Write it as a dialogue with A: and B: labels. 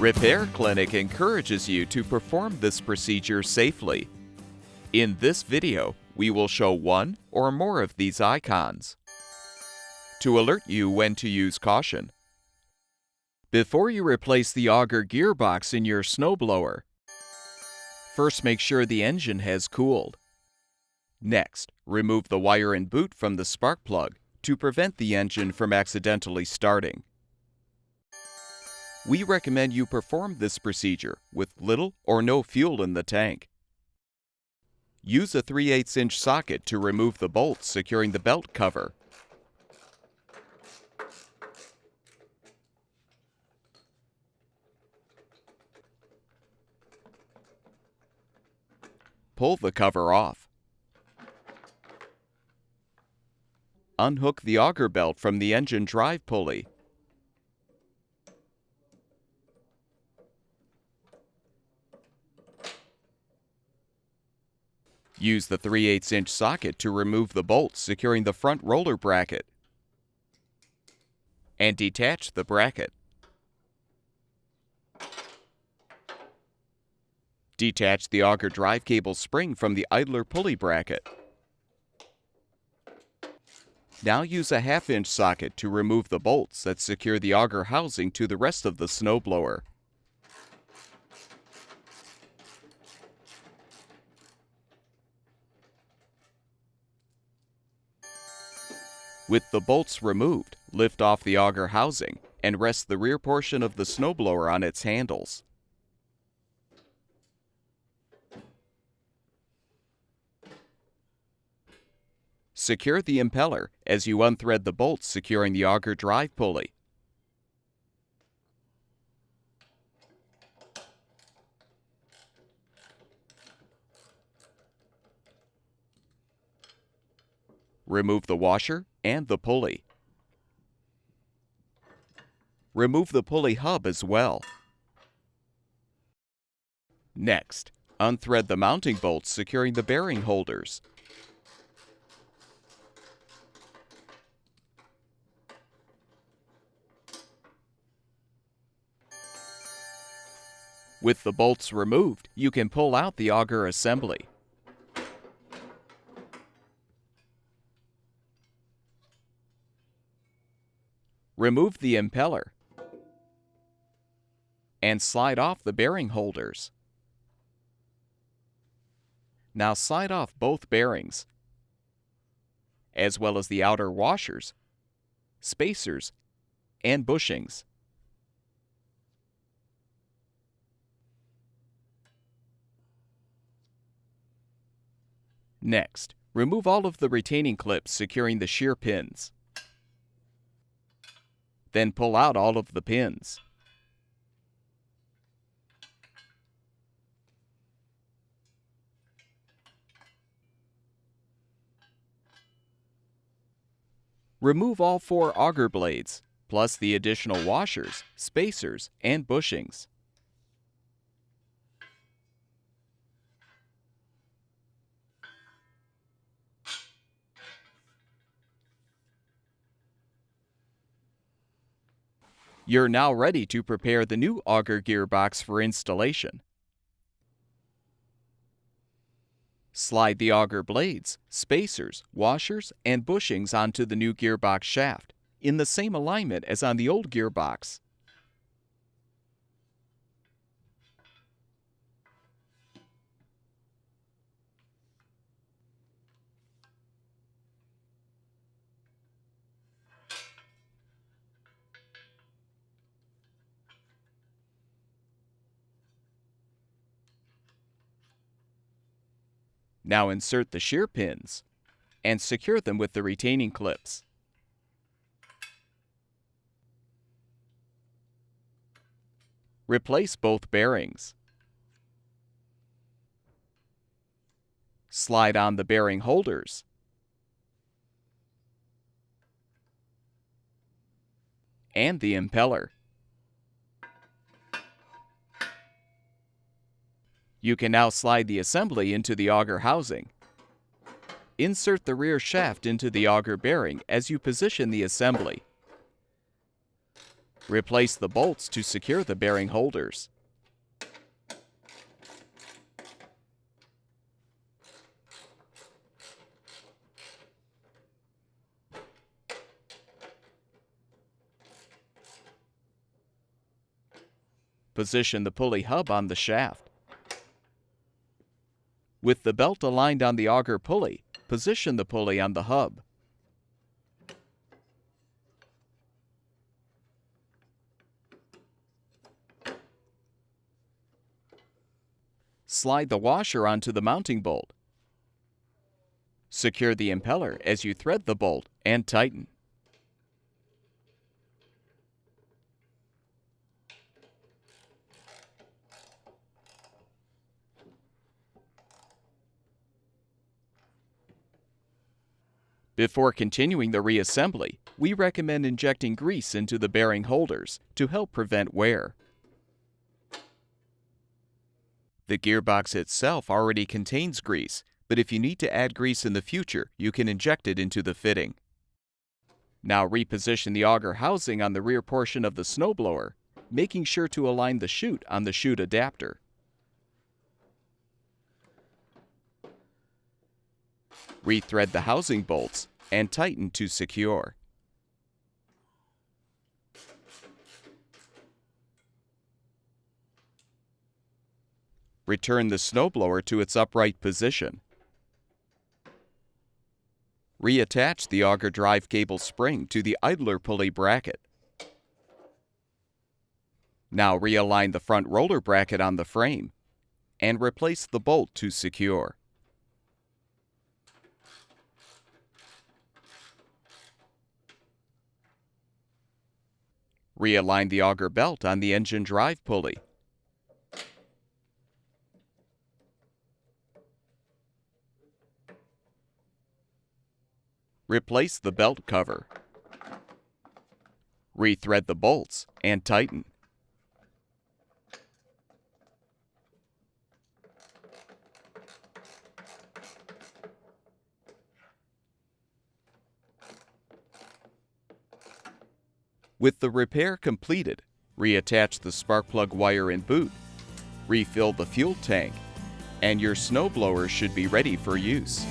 A: Repair Clinic encourages you to perform this procedure safely. In this video, we will show one or more of these icons to alert you when to use caution. Before you replace the auger gearbox in your snowblower, first make sure the engine has cooled. Next, remove the wire and boot from the spark plug to prevent the engine from accidentally starting. We recommend you perform this procedure with little or no fuel in the tank. Use a 3/8-inch socket to remove the bolts securing the belt cover. Pull the cover off. Unhook the auger belt from the engine drive pulley. Use the 3/8-inch socket to remove the bolts securing the front roller bracket. And detach the bracket. Detach the auger drive cable spring from the idler pulley bracket. Now use a 1/2-inch socket to remove the bolts that secure the auger housing to the rest of the snowblower. With the bolts removed, lift off the auger housing and rest the rear portion of the snowblower on its handles. Secure the impeller as you unthread the bolts securing the auger drive pulley. Remove the washer and the pulley. Remove the pulley hub as well. Next, unthread the mounting bolts securing the bearing holders. With the bolts removed, you can pull out the auger assembly. Remove the impeller and slide off the bearing holders. Now slide off both bearings, as well as the outer washers, spacers, and bushings. Next, remove all of the retaining clips securing the shear pins. Then pull out all of the pins. Remove all 4 auger blades, plus the additional washers, spacers, and bushings. You're now ready to prepare the new auger gearbox for installation. Slide the auger blades, spacers, washers, and bushings onto the new gearbox shaft, in the same alignment as on the old gearbox. Now insert the shear pins and secure them with the retaining clips. Replace both bearings. Slide on the bearing holders. And the impeller. You can now slide the assembly into the auger housing. Insert the rear shaft into the auger bearing as you position the assembly. Replace the bolts to secure the bearing holders. Position the pulley hub on the shaft. With the belt aligned on the auger pulley, position the pulley on the hub. Slide the washer onto the mounting bolt. Secure the impeller as you thread the bolt and tighten. Before continuing the reassembly, we recommend injecting grease into the bearing holders to help prevent wear. The gearbox itself already contains grease, but if you need to add grease in the future, you can inject it into the fitting. Now reposition the auger housing on the rear portion of the snowblower, making sure to align the chute on the chute adapter. Rethread the housing bolts and tighten to secure. Return the snowblower to its upright position. Reattach the auger drive cable spring to the idler pulley bracket. Now realign the front roller bracket on the frame and replace the bolt to secure. Realign the auger belt on the engine drive pulley. Replace the belt cover. Rethread the bolts and tighten. With the repair completed, reattach the spark plug wire and boot, refill the fuel tank, and your snowblower should be ready for use.